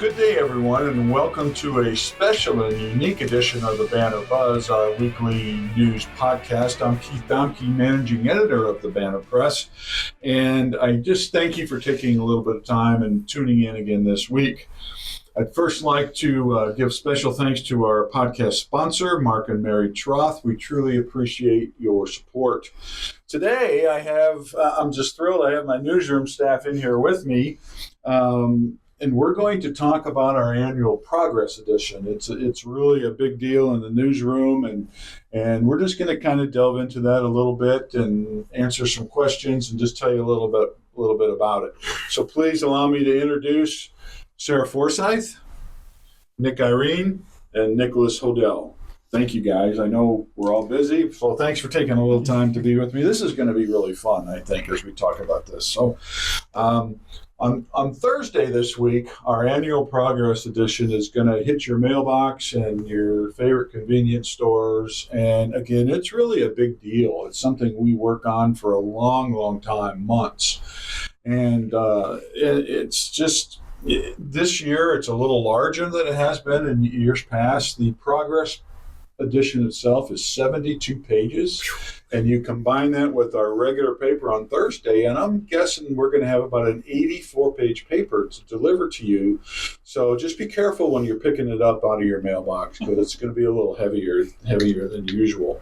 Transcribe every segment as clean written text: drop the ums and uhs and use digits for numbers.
good day, everyone, and welcome to a special and unique edition of the Banner Buzz, our weekly news podcast. I'm Keith Domke, managing editor of the Banner Press, and I just thank you for taking a little bit of time and tuning in again this week. I'd first like to give special thanks to our podcast sponsor, Mark and Mary Troth. We truly appreciate your support. Today, I'm just thrilled I have my newsroom staff in here with me. And we're going to talk about our annual Progress Edition. It's really a big deal in the newsroom, and we're just going to kind of delve into that a little bit and answer some questions and just tell you a little bit about it. So please allow me to introduce Sarah Forsyth, Nick Irene, and Nicholas Hodel. Thank you, guys. I know we're all busy, so thanks for taking a little time to be with me. This is going to be really fun, I think, as we talk about this. So on Thursday this week, our annual Progress Edition is going to hit your mailbox and your favorite convenience stores. And again, it's really a big deal. It's something we work on for a long, long time, months. And it's just, this year, it's a little larger than it has been in years past. The Progress Edition itself is 72 pages, and you combine that with our regular paper on Thursday, and I'm guessing we're going to have about an 84-page paper to deliver to you. So just be careful when you're picking it up out of your mailbox, because it's going to be a little heavier than usual.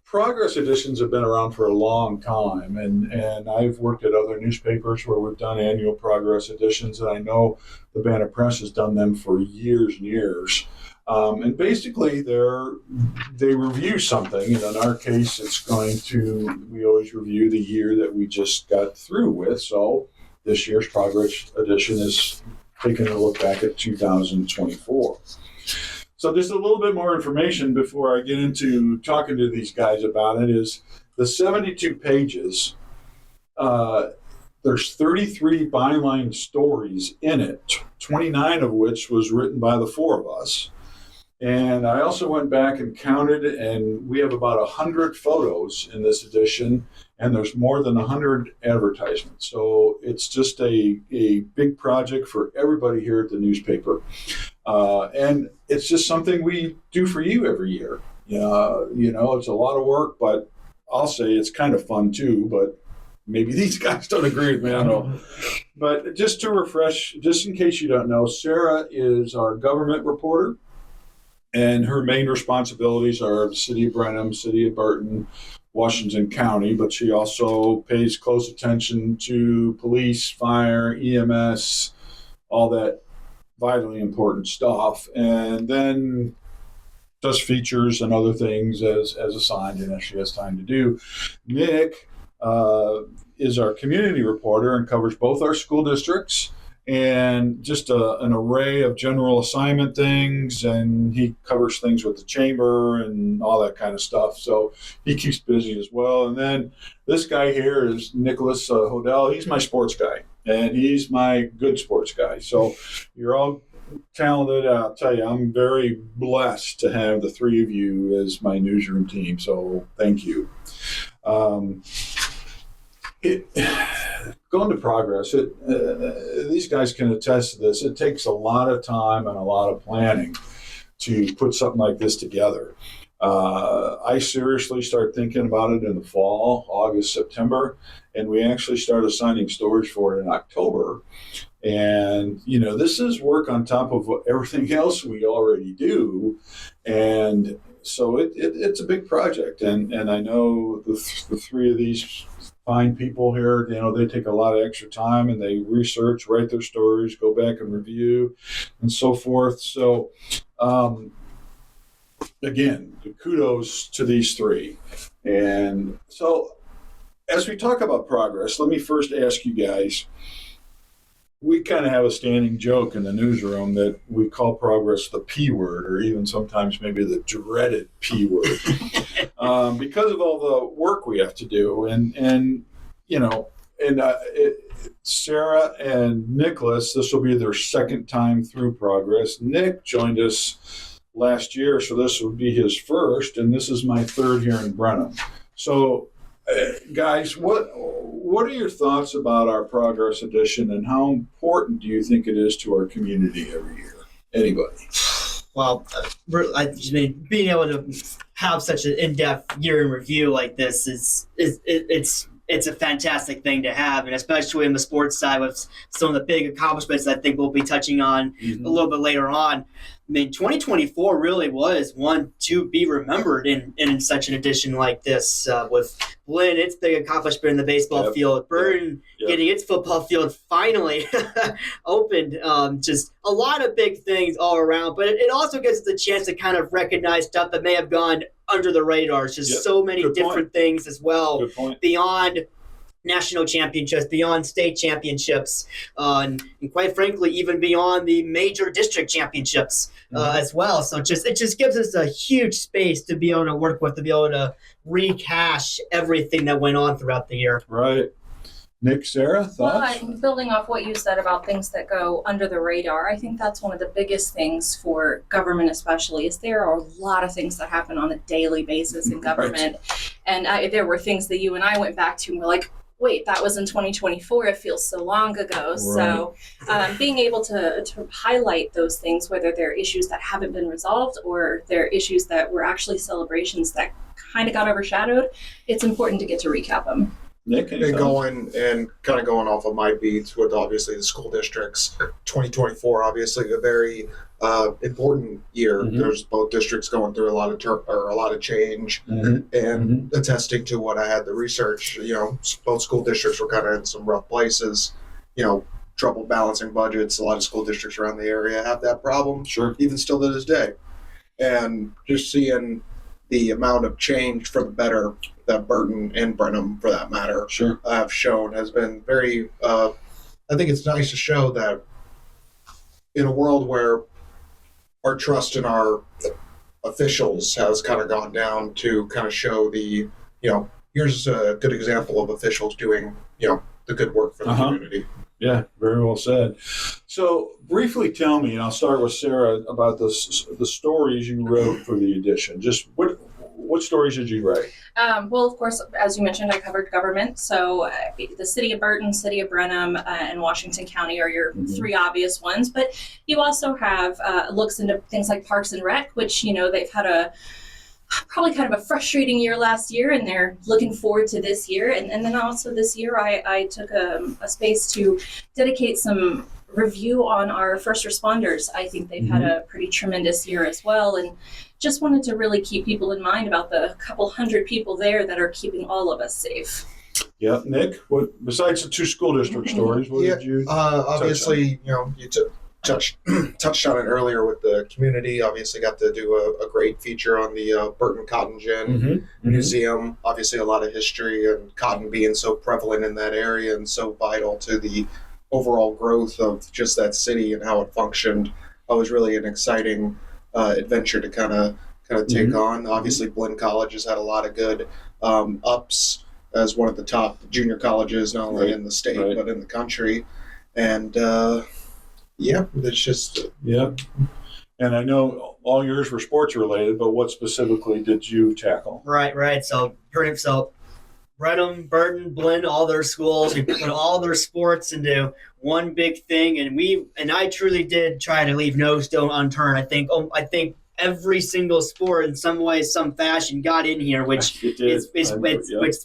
Progress editions have been around for a long time, and I've worked at other newspapers where we've done annual Progress editions, and I know the Banner Press has done them for years and years. And basically, they review something, and in our case, we always review the year that we just got through with. So this year's Progress edition is taking a look back at 2024. So just a little bit more information before I get into talking to these guys about it is the 72 pages. There's 33 byline stories in it, 29 of which was written by the four of us. And I also went back and counted, and we have about 100 photos in this edition, and there's more than 100 advertisements. So it's just a big project for everybody here at the newspaper. And it's just something we do for you every year. It's a lot of work, but I'll say it's kind of fun too, but maybe these guys don't agree with me, I don't know. But just to refresh, just in case you don't know, Sarah is our government reporter. And her main responsibilities are the City of Brenham, City of Burton, Washington County, but she also pays close attention to police, fire, EMS, all that vitally important stuff. And then does features and other things as assigned and as she has time to do. Nick is our community reporter and covers both our school districts and just an array of general assignment things, and he covers things with the chamber and all that kind of stuff. So he keeps busy as well. And then this guy here is Nicholas Hodel. He's my sports guy, and he's my good sports guy. So you're all talented. I'll tell you, I'm very blessed to have the three of you as my newsroom team. So thank you. Going to Progress, these guys can attest to this. It takes a lot of time and a lot of planning to put something like this together. I seriously start thinking about it in the fall, August, September, and we actually start assigning stories for it in October. And, this is work on top of everything else we already do. And so it's a big project. And I know the three of these fine people here, they take a lot of extra time and they research, write their stories, go back and review, and so forth. So, again, kudos to these three. And so, as we talk about Progress, let me first ask you guys, we kind of have a standing joke in the newsroom that we call Progress the P word, or even sometimes maybe the dreaded P word, because of all the work we have to do. Sarah and Nicholas, this will be their second time through Progress. Nick joined us last year, so this would be his first, and this is my third here in Brenham. So Guys, what are your thoughts about our Progress Edition, and how important do you think it is to our community every year? Anybody? Well, being able to have such an in-depth year in review like this it's a fantastic thing to have, and especially in the sports side with some of the big accomplishments I think we'll be touching on a little bit later on. I mean, 2024 really was one to be remembered in such an edition like this, with Blinn, its big accomplishment in the baseball field, Burton getting its football field finally opened. Just a lot of big things all around, but it also gives us a chance to kind of recognize stuff that may have gone under the radar. It's just so many different things as well beyond national championships, beyond state championships, and quite frankly, even beyond the major district championships as well. So it just gives us a huge space to be able to work with, to be able to rehash everything that went on throughout the year. Right. Nick, Sarah, thoughts? Well, building off what you said about things that go under the radar, I think that's one of the biggest things for government especially, is there are a lot of things that happen on a daily basis in government. Right. And there were things that you and I went back to and were like, wait, that was in 2024. It feels so long ago. Right. So being able to highlight those things, whether they're issues that haven't been resolved or they're issues that were actually celebrations that kind of got overshadowed, it's important to get to recap them. Nick, and going off of my beats with obviously the school districts, 2024 obviously a very important year. Mm-hmm. There's both districts going through a lot of change, and attesting to what I had the research. Both school districts were kind of in some rough places. Trouble balancing budgets. A lot of school districts around the area have that problem. Sure, even still to this day, and just seeing the amount of change for the better that Burton and Brenham, for that matter, have shown has been very, I think it's nice to show that in a world where our trust in our officials has kind of gone down, to kind of show the, here's a good example of officials doing, the good work for the community. Yeah, very well said. So briefly tell me, and I'll start with Sarah, about the stories you wrote for the edition. Just what stories did you write? Well, of course, as you mentioned, I covered government. So the city of Burton, city of Brenham, and Washington County are your three obvious ones. But you also have looks into things like Parks and Rec, which, they've had probably kind of a frustrating year last year, and they're looking forward to this year. And then also this year, I took a space to dedicate some review on our first responders. I think they've had a pretty tremendous year as well, and just wanted to really keep people in mind about the couple hundred people there that are keeping all of us safe. Yeah, Nick, what besides the two school district stories, what did you obviously, you touched on it earlier with the community. Obviously got to do a great feature on the Burton Cotton Gin Museum. Obviously a lot of history, and cotton being so prevalent in that area and so vital to the overall growth of just that city and how it functioned. It was really an exciting adventure to kind of take on. Obviously Blinn College has had a lot of good ups as one of the top junior colleges, not only in the state but in the country. And it's just And I know all yours were sports related, but what specifically did you tackle? Right. So Brenham, Burton, Blinn, all their schools, we put all their sports into one big thing, and I truly did try to leave no stone unturned. I think every single sport in some way, some fashion got in here, which is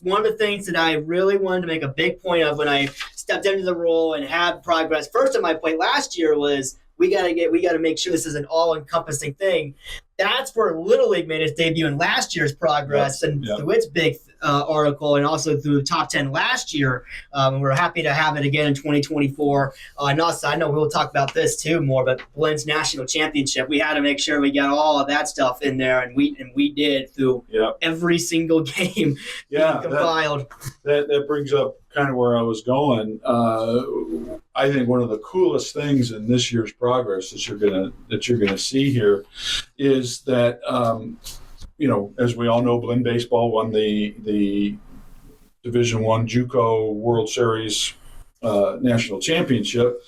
one of the things that I really wanted to make a big point of when I stepped into the role and had progress. First on my plate last year was we got to make sure this is an all-encompassing thing. That's where Little League made its debut in last year's progress, through its big article, and also through the top 10 last year. We're happy to have it again in 2024. And also, I know we'll talk about this too more, but Blinn's national championship, we had to make sure we got all of that stuff in there, and we did through every single game compiled. That brings up kind of where I was going. I think one of the coolest things in this year's progress that you're gonna see here is that as we all know, Blinn baseball won the Division I JUCO World Series national championship,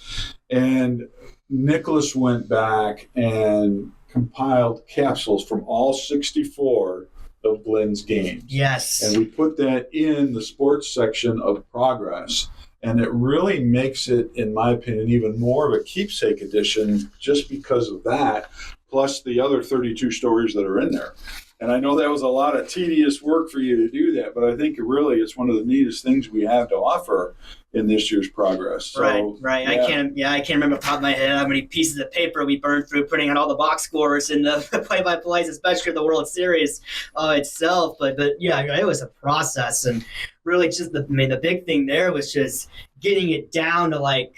and Nicholas went back and compiled capsules from all 64 of Blend's games. Yes. And we put that in the sports section of Progress. And it really makes it, in my opinion, even more of a keepsake edition just because of that, plus the other 32 stories that are in there. And I know that was a lot of tedious work for you to do that, but I think it's one of the neatest things we have to offer in this year's Progress. So, right. Yeah. I can't remember off the top of my head how many pieces of paper we burned through putting out all the box scores and the play-by-plays, especially the World Series itself. But yeah, it was a process, and really just the big thing there was just getting it down to like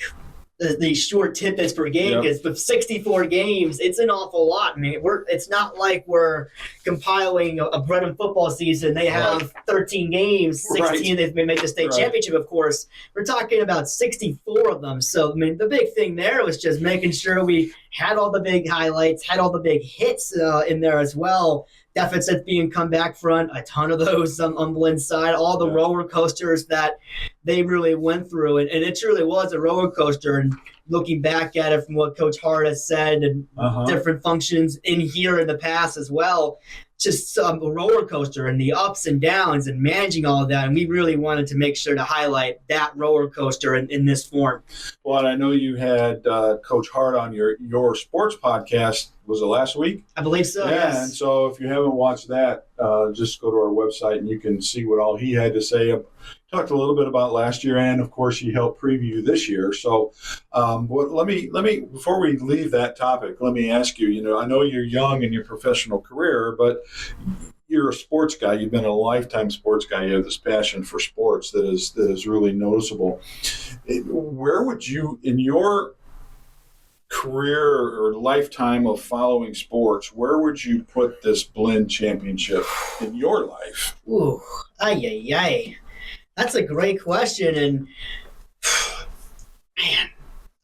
these short tidbits per game, because with 64 games, it's an awful lot. I mean, it's not like we're compiling a Brenham football season. They have 13 games, 16 they've made the state championship, of course. We're talking about 64 of them. So, I mean, the big thing there was just making sure we had all the big highlights, had all the big hits in there as well. Deficits being comeback front, a ton of those on Blend's side, all the roller coasters that they really went through. And it truly was a roller coaster. And looking back at it from what Coach Hart has said and different functions in here in the past as well, just a roller coaster and the ups and downs and managing all of that. And we really wanted to make sure to highlight that roller coaster in this form. Well, and I know you had Coach Hart on your sports podcast. Was it last week? I believe so, yeah, yes. And so if you haven't watched that, just go to our website and you can see what all he had to say. Talked a little bit about last year, and of course he helped preview this year. So let me before we leave that topic, let me ask you, I know you're young in your professional career, but you're a sports guy. You've been a lifetime sports guy. You have this passion for sports that is really noticeable. Where would you, in your career or lifetime of following sports, where would you put this Blend championship in your life? Ooh, ay. That's a great question, and man,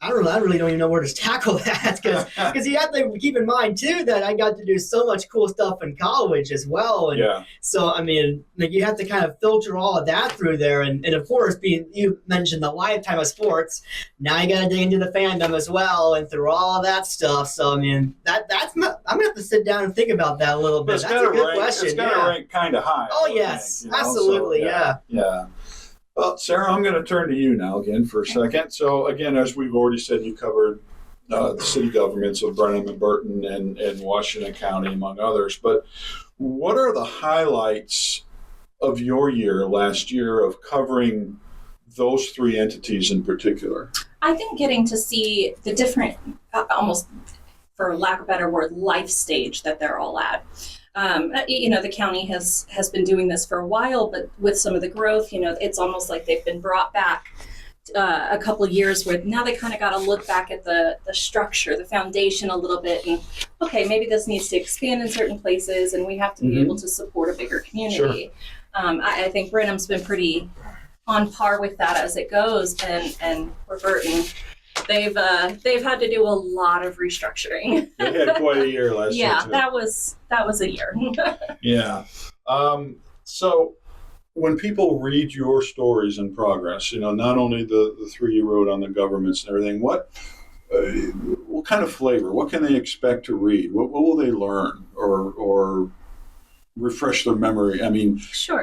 I really don't even know where to tackle that, because you have to keep in mind too that I got to do so much cool stuff in college as well, and so I mean, like, you have to kind of filter all of that through there, and of course, you mentioned the lifetime of sports. Now you got to dig into the fandom as well, and through all of that stuff. So I mean, I'm gonna have to sit down and think about that a little bit. That's a good question. It's got to rank kind of high. Oh yes, absolutely, so, yeah. Well, Sarah, I'm going to turn to you now again for a second. So, again, as we've already said, you covered the city governments of Brenham and Burton and Washington County, among others. But what are the highlights of your year last year of covering those three entities in particular? I think getting to see the different, almost for lack of a better word, life stage that they're all at. The county has been doing this for a while, but with some of the growth, it's almost like they've been brought back a couple of years where now they kind of got to look back at the structure, the foundation a little bit, and okay, maybe this needs to expand in certain places, and we have to be able to support a bigger community. Sure. I think Brenham's been pretty on par with that as it goes, and for Burton, they've had to do a lot of restructuring. They had quite a year last year. Yeah, that was a year. Yeah. So when people read your stories in Progress, not only the three you wrote on the governments and everything, what kind of flavor? What can they expect to read? What will they learn or refresh their memory? I mean, sure.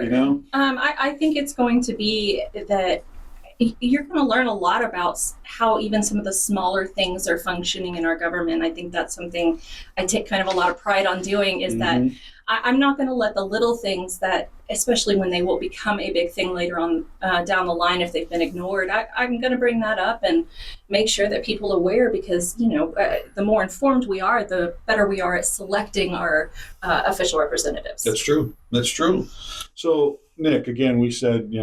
I think it's going to be that you're going to learn a lot about how even some of the smaller things are functioning in our government. I think that's something I take kind of a lot of pride on doing, is that I'm not going to let the little things that, especially when they will become a big thing later on down the line if they've been ignored, I'm going to bring that up and make sure that people are aware, because, the more informed we are, the better we are at selecting our official representatives. That's true. So, Nick, again, we said,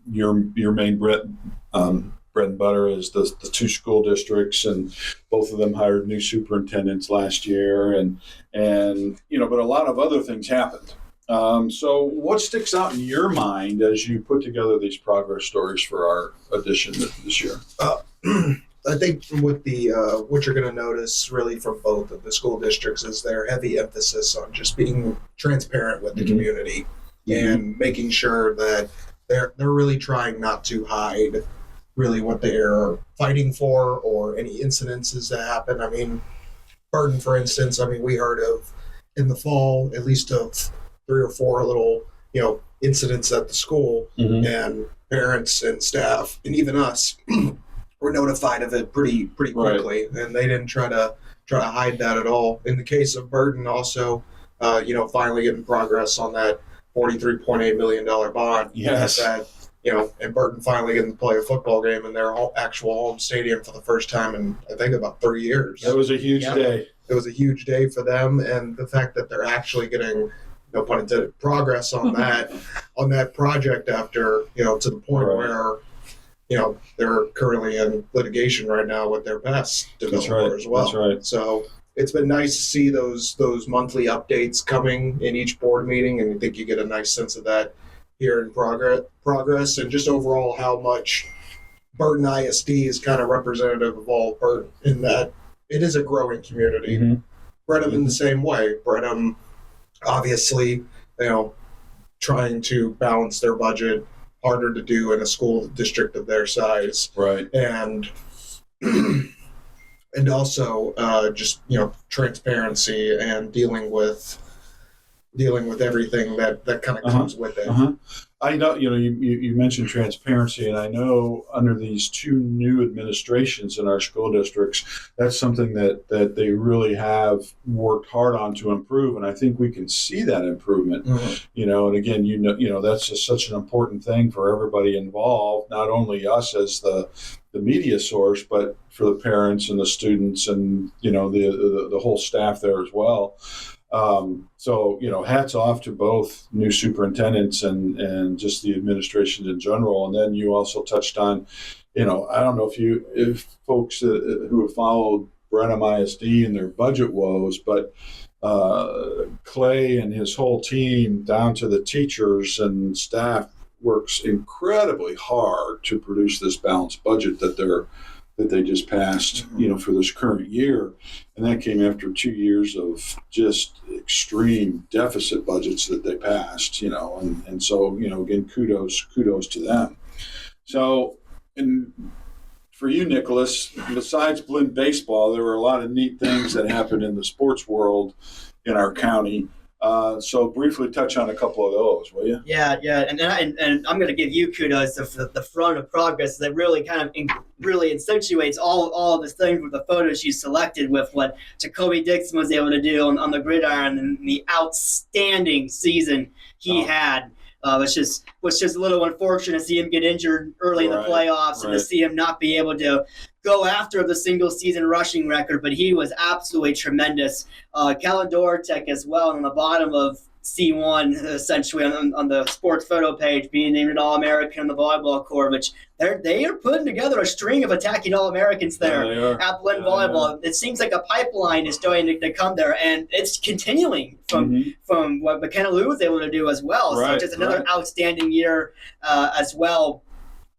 your main bread and butter is the two school districts, and both of them hired new superintendents last year, and but a lot of other things happened. So what sticks out in your mind as you put together these Progress stories for our edition this year? I think with the what you're going to notice really from both of the school districts is their heavy emphasis on just being transparent with the community and making sure that they're really trying not to hide really what they're fighting for or any incidences that happen. I mean, Burton, for instance, we heard of in the fall, at least of 3 or 4 little, incidents at the school, and parents and staff and even us were notified of it pretty quickly, and they didn't try to hide that at all. In the case of Burton, also, finally getting progress on that $43.8 million bond. Yes. That, and Burton finally getting to play a football game in their actual home stadium for the first time in, I think, about 3 years. That was a huge day. It was a huge day for them, and the fact that they're actually getting, no pun intended, progress on that project after, to the point where, they're currently in litigation right now with their past developer as well. That's right. So it's been nice to see those monthly updates coming in each board meeting, and I think you get a nice sense of that here in progress, and just overall how much Burton ISD is kind of representative of all of Burton in that it is a growing community. Brenham in the same way. Brenham, obviously, trying to balance their budget, harder to do in a school district of their size. Right. And also just, transparency and dealing with everything that kind of comes with it. I know, you mentioned transparency, and I know under these 2 new administrations in our school districts, that's something that they really have worked hard on to improve, and I think we can see that improvement. And again, that's just such an important thing for everybody involved, not only us as the media source, but for the parents and the students and, the whole staff there as well. So, hats off to both new superintendents and just the administrations in general. And then you also touched on, I don't know if folks who have followed Brenham ISD and their budget woes, but Clay and his whole team down to the teachers and staff works incredibly hard to produce this balanced budget that they just passed, for this current year. And that came after 2 years of just extreme deficit budgets that they passed, and so, again, kudos to them. So, and for you, Nicholas, besides Blinn baseball, there were a lot of neat things that happened in the sports world in our county. So briefly touch on a couple of those, will you? Yeah, and I'm going to give you kudos for the front of progress that really kind of really accentuates all of this thing with the photos you selected with what Jacoby Dixon was able to do on the gridiron and the outstanding season he had. Was just a little unfortunate to see him get injured early in the playoffs and to see him not be able to go after the single season rushing record, but he was absolutely tremendous. Kellen Dortek as well on the bottom of C1, essentially on the sports photo page, being named an All-American in the volleyball court, which they are putting together a string of attacking All-Americans there at Blinn volleyball. It seems like a pipeline is starting to come there, and it's continuing from what McKenna Lou was able to do as well. So just another outstanding year as well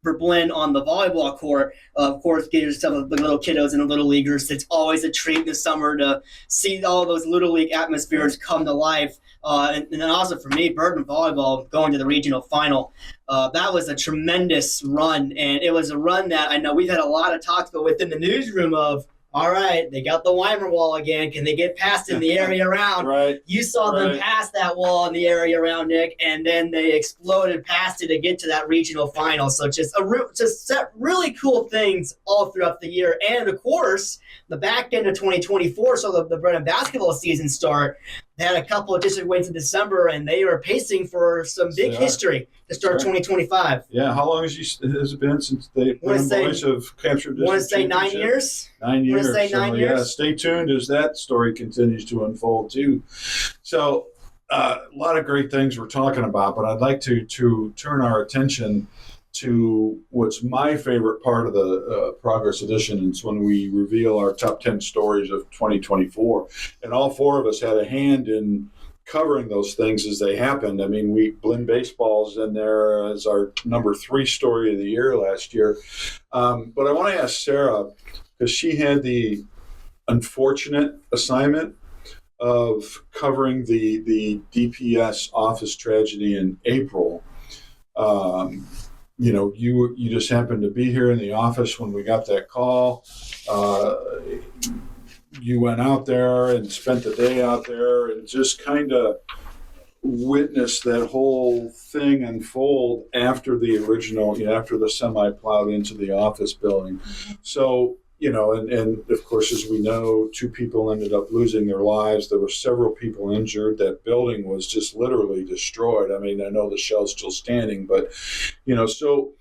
for Blinn on the volleyball court. Of course, get yourself the little kiddos and the little leaguers. It's always a treat this summer to see all those little league atmospheres come to life. And then also for me, Burton volleyball going to the regional final. That was a tremendous run, and it was a run that I know we've had a lot of talks about within the newsroom of, all right, they got the Weimer wall again. Can they get past in the area around? You saw them pass that wall in the area around, Nick, and then they exploded past it to get to that regional final. So just set really cool things all throughout the year. And, of course, the back end of 2024, so the Brenham basketball season start, they had a couple of district wins in December, and they are pacing for some big history to start 2025. Yeah, how long has it been since the Brenham boys have captured district? I want to say 9 years. 9 years. I want to say 9 years. Yeah, stay tuned as that story continues to unfold too. So a lot of great things we're talking about, but I'd like to turn our attention to what's my favorite part of the Progress Edition. It's when we reveal our top 10 stories of 2024. And all 4 of us had a hand in covering those things as they happened. I mean, Blinn baseball's in there as our number 3 story of the year last year. But I want to ask Sarah, because she had the unfortunate assignment of covering the DPS office tragedy in April. You just happened to be here in the office when we got that call. You went out there and spent the day out there and just kind of witnessed that whole thing unfold after the original, after the semi plowed into the office building. So, and of course, as we know, 2 people ended up losing their lives. There were several people injured. That building was just literally destroyed. I mean, I know the shell's still standing, but, so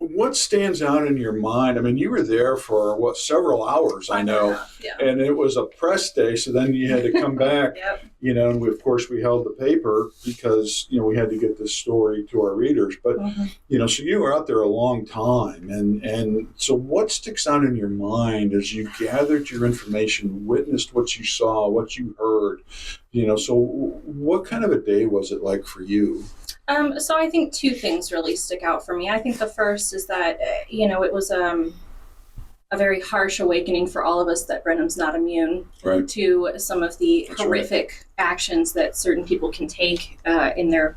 what stands out in your mind? I mean, you were there for several hours, I know, Yeah. and it was a press day. So then you had to come back, Yep. And of course we held the paper because, we had to get this story to our readers. But, so you were out there a long time. And so what sticks out in your mind as you gathered your information, witnessed what you saw, what you heard, so what kind of a day was it like for you? So I think 2 things really stick out for me. I think the first is that, it was a very harsh awakening for all of us that Brenham's not immune to some of the horrific actions that certain people can take in their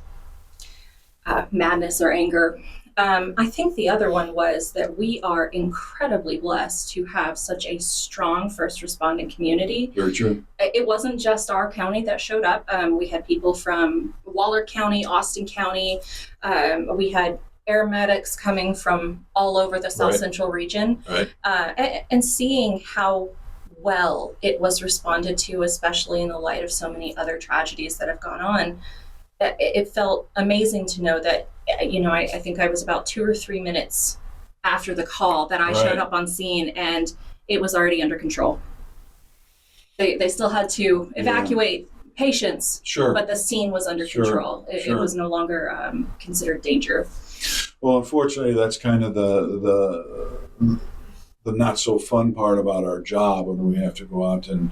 madness or anger. I think the other one was that we are incredibly blessed to have such a strong first responding community. Very true. It wasn't just our county that showed up. We had people from Waller County, Austin County. We had paramedics coming from all over the South Central region. Right. And seeing how well it was responded to, especially in the light of so many other tragedies that have gone on, it felt amazing to know that, I think I was about 2 or 3 minutes after the call that I showed up on scene, and it was already under control. They still had to evacuate patients, but the scene was under control. It was no longer considered danger. Well, unfortunately, that's kind of the not so fun part about our job when we have to go out and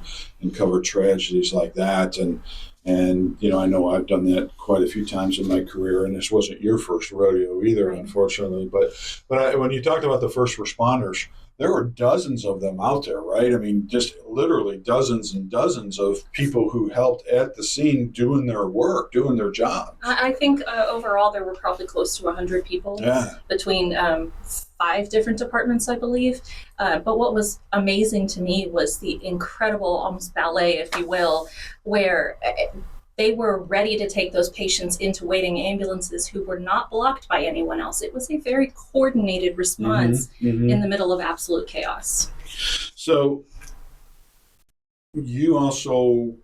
cover tragedies like that. And I know I've done that quite a few times in my career, and this wasn't your first rodeo either, unfortunately. But when you talked about the first responders, there were dozens of them out there, right? I mean, just literally dozens and dozens of people who helped at the scene doing their work, doing their job. I think overall there were probably close to 100 people between 5 different departments, I believe. But what was amazing to me was the incredible, almost ballet, if you will, where they were ready to take those patients into waiting ambulances who were not blocked by anyone else. It was a very coordinated response in the middle of absolute chaos. So you also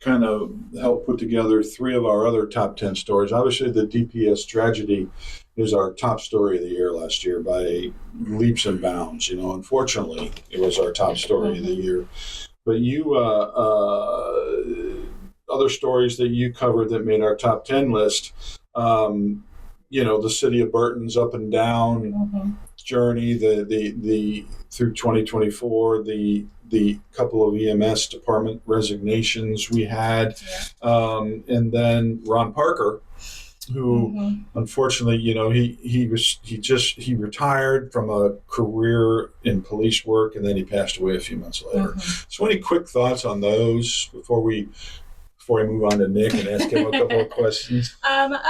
kind of helped put together 3 of our other top 10 stories. Obviously, the DPS tragedy is our top story of the year last year by leaps and bounds. Unfortunately, it was our top story of the year. But you, other stories that you covered that made our top 10 list, the city of Burton's up and down journey, the through 2024, the couple of EMS department resignations we had, and then Ron Parker, who unfortunately, he retired from a career in police work, and then he passed away a few months later. So any quick thoughts on those before we move on to Nick and ask him a couple of questions? Well,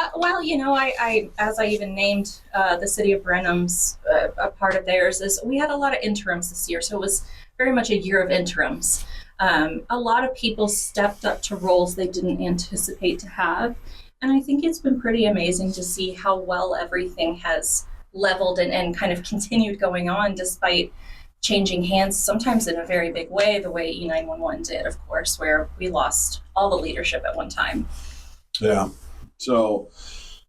I as I even named the city of Brenham's a part of theirs, is we had a lot of interims this year, so it was very much a year of interims. A lot of people stepped up to roles they didn't anticipate to have, and I think it's been pretty amazing to see how well everything has leveled and kind of continued going on despite changing hands, sometimes in a very big way, the way E911 did, of course, where we lost all the leadership at one time. Yeah. So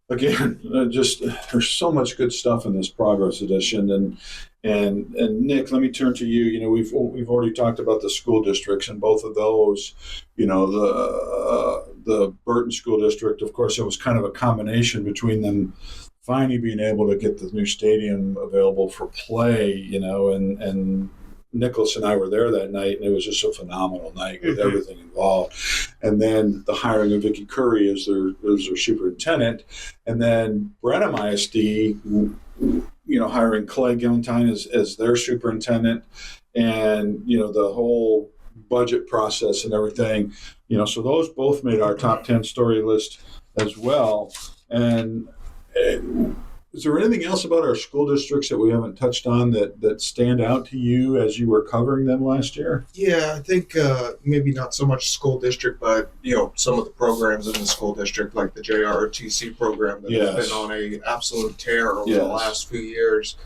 again, just there's so much good stuff in this Progress Edition, and Nick, let me turn to you. We've already talked about the school districts, and both of those, the Burton School District, of course, it was kind of a combination between them finally being able to get the new stadium available for play, and Nicholas and I were there that night, and it was just a phenomenal night with everything involved. And then the hiring of Vicki Curry as their superintendent, and then Brenham ISD, hiring Clay Gillentine as their superintendent, and the whole budget process and everything. So those both made our top 10 story list as well. And is there anything else about our school districts that we haven't touched on that stand out to you as you were covering them last year? Yeah, I think maybe not so much school district, but some of the programs in the school district, like the JROTC program that has been on a absolute tear over the last few years.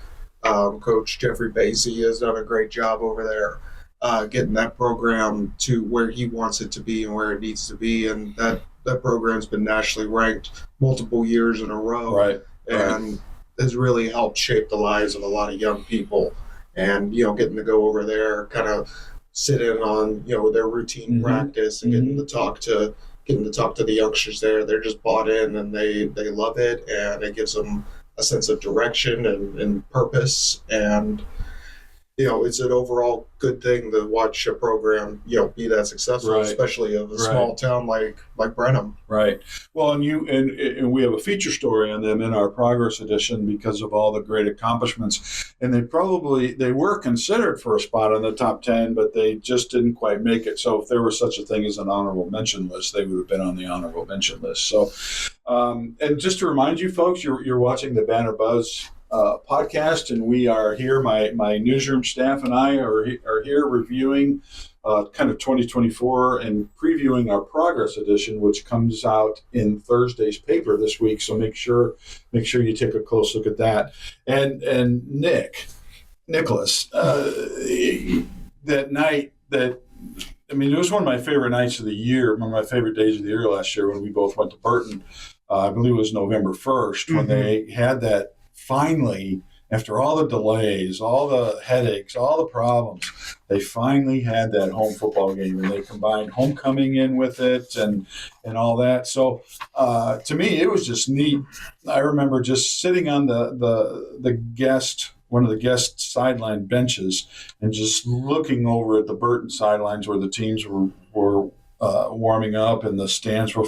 Coach Jeffrey Basie has done a great job over there, getting that program to where he wants it to be and where it needs to be, and that program's been nationally ranked multiple years in a row. Right. And has really helped shape the lives of a lot of young people. And getting to go over there, kind of sit in on their routine practice, and getting to talk to the youngsters there. They're just bought in, and they love it, and it gives them a sense of direction and purpose. And it's an overall good thing to watch a program be that successful, especially of a small town like Brenham. Right. Well, and we have a feature story on them in our Progress edition because of all the great accomplishments. And they were considered for a spot on the top 10, but they just didn't quite make it. So if there was such a thing as an honorable mention list, they would have been on the honorable mention list. So, and just to remind you folks, you're watching the Banner Buzz podcast, and we are here. My newsroom staff and I are here reviewing kind of 2024 and previewing our Progress edition, which comes out in Thursday's paper this week. So make sure you take a close look at that. And Nicholas, that night it was one of my favorite nights of the year, one of my favorite days of the year last year when we both went to Burton. I believe it was November 1st when they had that. Finally, after all the delays, all the headaches, all the problems, they finally had that home football game, and they combined homecoming in with it and all that. So to me, it was just neat. I remember just sitting on one of the guest sideline benches and just looking over at the Burton sidelines where the teams were warming up, and the stands were,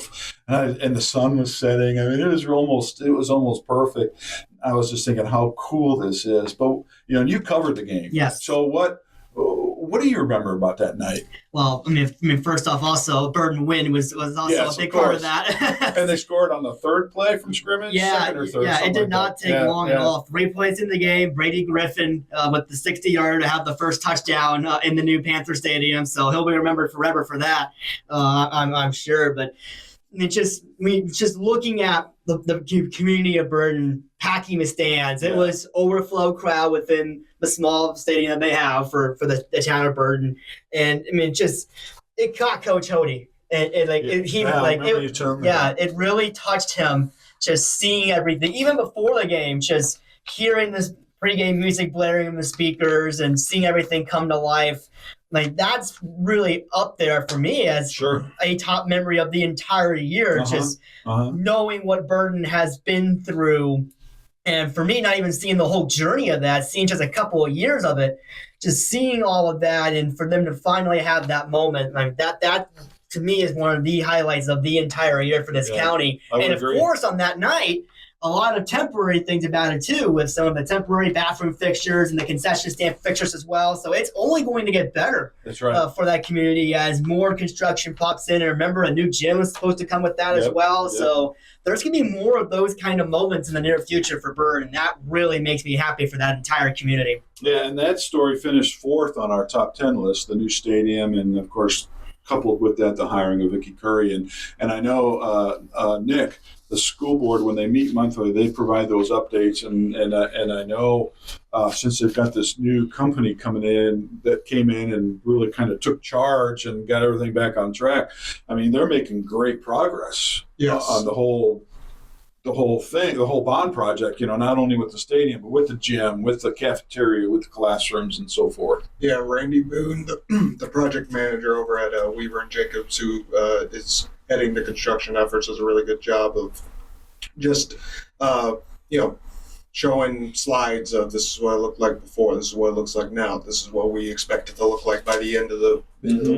and the sun was setting. It was almost perfect. I was just thinking how cool this is. But you covered the game. Yes. So what do you remember about that night? Well, first off, also Burton win was also a big part of that. And they scored on the third play from scrimmage. Second or third. Yeah, it did not take long at all. 3 plays in the game. Brady Griffin with the 60-yarder to have the first touchdown in the new Panther Stadium. So he'll be remembered forever for that. I'm sure. But just looking at the community of Burton packing the stands, it was overflow crowd within the small stadium that they have for the town of Burton, and it caught Coach Hody, it really touched him. Just seeing everything, even before the game, just hearing this pregame music blaring in the speakers and seeing everything come to life. That's really up there for me as a top memory of the entire year. Knowing what Burton has been through, and for me, not even seeing the whole journey of that, seeing just a couple of years of it, just seeing all of that, and for them to finally have that moment, that to me is one of the highlights of the entire year for this county. And of course, on that night, a lot of temporary things about it too, with some of the temporary bathroom fixtures and the concession stand fixtures as well. So it's only going to get better. That's right. For that community as more construction pops in. And remember, a new gym is supposed to come with that as well. Yep. So there's going to be more of those kind of moments in the near future for Bird, and that really makes me happy for that entire community. Yeah, and that story finished fourth on our top 10 list, the new stadium, and of course, coupled with that, the hiring of Vicky Curry. And I know, Nick, the school board, when they meet monthly, they provide those updates. And I know since they've got this new company came in and really kind of took charge and got everything back on track. They're making great progress on the whole thing, the whole bond project, not only with the stadium, but with the gym, with the cafeteria, with the classrooms and so forth. Yeah, Randy Boone, the project manager over at Weaver and Jacobs, who is heading the construction efforts, does a really good job of just, showing slides of this is what it looked like before, this is what it looks like now, this is what we expect it to look like by the end of the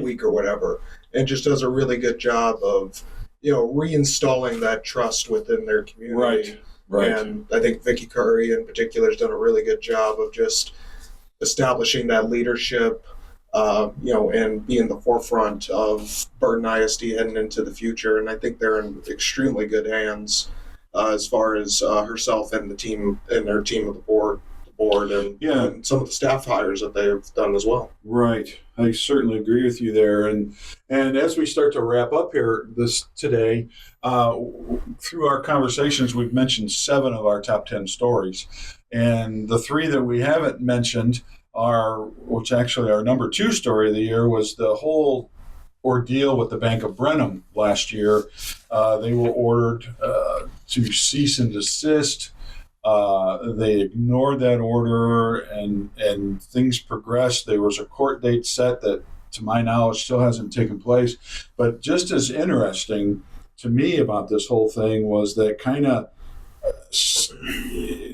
week or whatever. And just does a really good job of reinstalling that trust within their community. Right. And I think Vicky Curry in particular has done a really good job of just establishing that leadership, and being the forefront of Burton ISD heading into the future. And I think they're in extremely good hands as far as herself and the team and her team of the board and some of the staff hires that they have done as well. Right. I certainly agree with you there. And as we start to wrap up here today, through our conversations, we've mentioned 7 of our top 10 stories. And the 3 that we haven't mentioned which actually our number 2 story of the year, was the whole ordeal with the Bank of Brenham last year. They were ordered to cease and desist. They ignored that order, and things progressed. There was a court date set that, to my knowledge, still hasn't taken place. But just as interesting to me about this whole thing was that kind of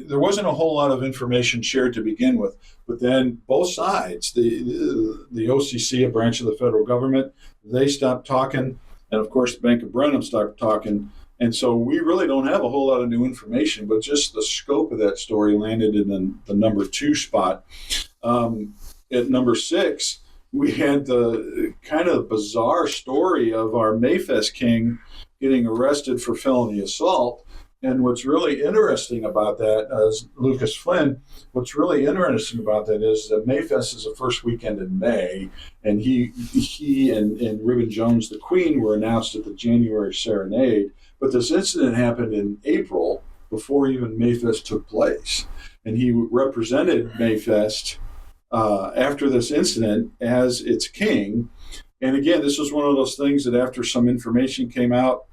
there wasn't a whole lot of information shared to begin with. But then both sides, the OCC, a branch of the federal government, they stopped talking, and of course the Bank of Brenham stopped talking. And so we really don't have a whole lot of new information, but just the scope of that story landed in the number 2 spot. At number 6, we had the kind of bizarre story of our Mayfest king getting arrested for felony assault. And what's really interesting about that is Lucas Flynn. What's really interesting about that is that Mayfest is the first weekend in May, and he and Ribbon Jones, the Queen, were announced at the January Serenade. But this incident happened in April, before even Mayfest took place, and he represented Mayfest after this incident as its king. And again, this was one of those things that after some information came out,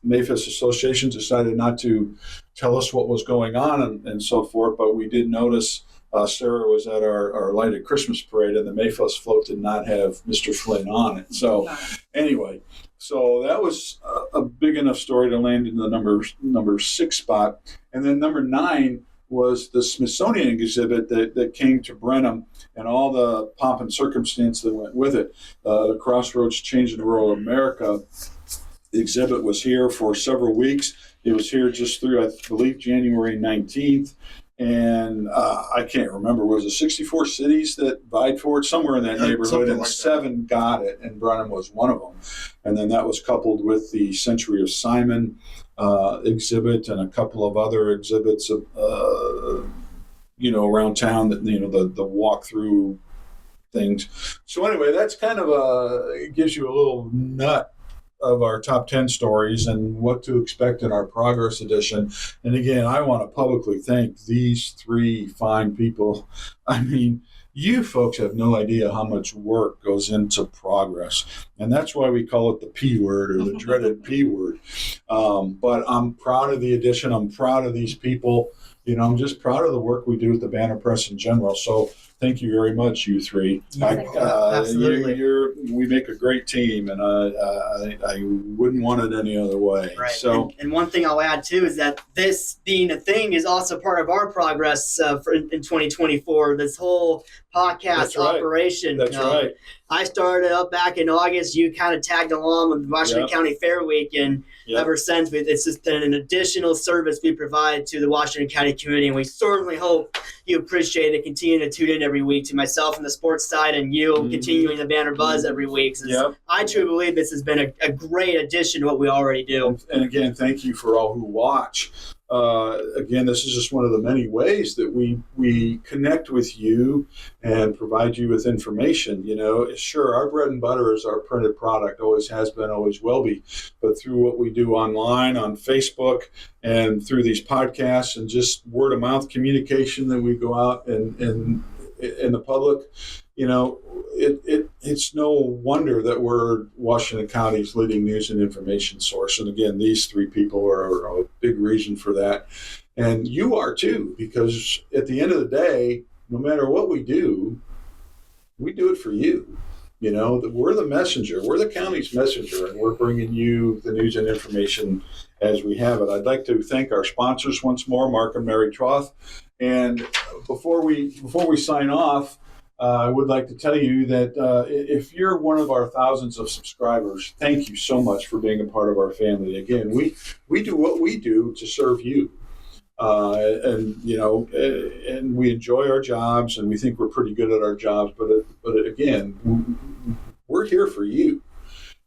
Mayfest Association decided not to tell us what was going on and so forth, but we did notice Sarah was at our lighted Christmas parade, and the Mayfest float did not have Mr. Flynn on it. So anyway, so that was a big enough story to land in the number 6 spot. And then number 9 was the Smithsonian exhibit that came to Brenham, and all the pomp and circumstance that went with it. The Crossroads Changing the World of America. The exhibit was here for several weeks. It was here just through, I believe, January 19th. And I can't remember, was it 64 cities that vied for it? Somewhere in that neighborhood, and 7 got it, and Brenham was one of them. And then that was coupled with the Century of Simon exhibit and a couple of other exhibits of, around town, that, the walk-through things. So anyway, that's kind of it gives you a little nut of our top 10 stories and what to expect in our Progress edition. And again, I want to publicly thank these 3 fine people. I mean, you folks have no idea how much work goes into Progress. And that's why we call it the P word, or the dreaded P word. But I'm proud of the edition. I'm proud of these people. I'm just proud of the work we do at the Banner Press in general. So thank you very much, you 3. Absolutely. We make a great team, and I wouldn't want it any other way. Right. So, and one thing I'll add too is that this being a thing is also part of our progress in 2024. This whole podcast operation. That's right. I started up back in August. You kind of tagged along with Washington County Fair Week, and ever since, it's just been an additional service we provide to the Washington County community, and we certainly hope you appreciate it. Continue to tune in every week to myself on the sports side, and you continuing the Banner Buzz every week. I truly believe this has been a great addition to what we already do. And again, thank you for all who watch. Again, this is just one of the many ways that we connect with you and provide you with information. Sure, our bread and butter is our printed product, always has been, always will be. But through what we do online, on Facebook, and through these podcasts, and just word of mouth communication that we go out and in the public, it's no wonder that we're Washington County's leading news and information source. And again, these 3 people are a big reason for that. And you are too, because at the end of the day, no matter what we do it for you. We're the messenger. We're the county's messenger, and we're bringing you the news and information as we have it. I'd like to thank our sponsors once more, Mark and Mary Troth. And before we sign off, I would like to tell you that if you're one of our thousands of subscribers, thank you so much for being a part of our family. Again, we do what we do to serve you. And we enjoy our jobs, and we think we're pretty good at our jobs. But again, we're here for you.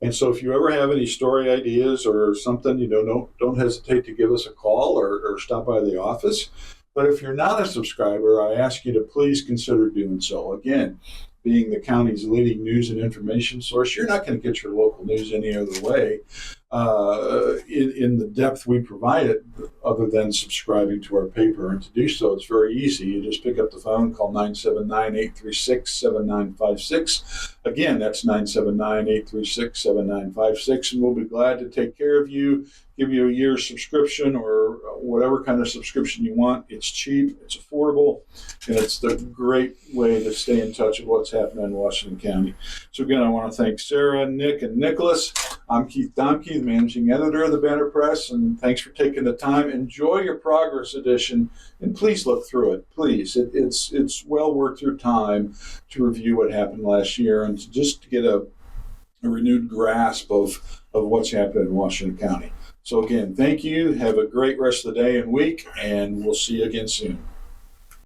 And so if you ever have any story ideas or something, don't hesitate to give us a call or stop by the office. But if you're not a subscriber, I ask you to please consider doing so. Again, being the county's leading news and information source, you're not going to get your local news any other way in the depth we provide it, other than subscribing to our paper. And to do so, it's very easy. You just pick up the phone, call 979-836-7956. Again, that's 979-836-7956, and we'll be glad to take care of you, give you a year's subscription or whatever kind of subscription you want. It's cheap, it's affordable, and it's the great way to stay in touch with what's happening in Washington County. So again, I want to thank Sarah, Nick, and Nicholas. I'm Keith Domke, the managing editor of the Banner Press, and thanks for taking the time. Enjoy your Progress edition, and please look through it. Please, it's well worth your time to review what happened last year and to get a renewed grasp of what's happening in Washington County. So again, thank you. Have a great rest of the day and week, and we'll see you again soon.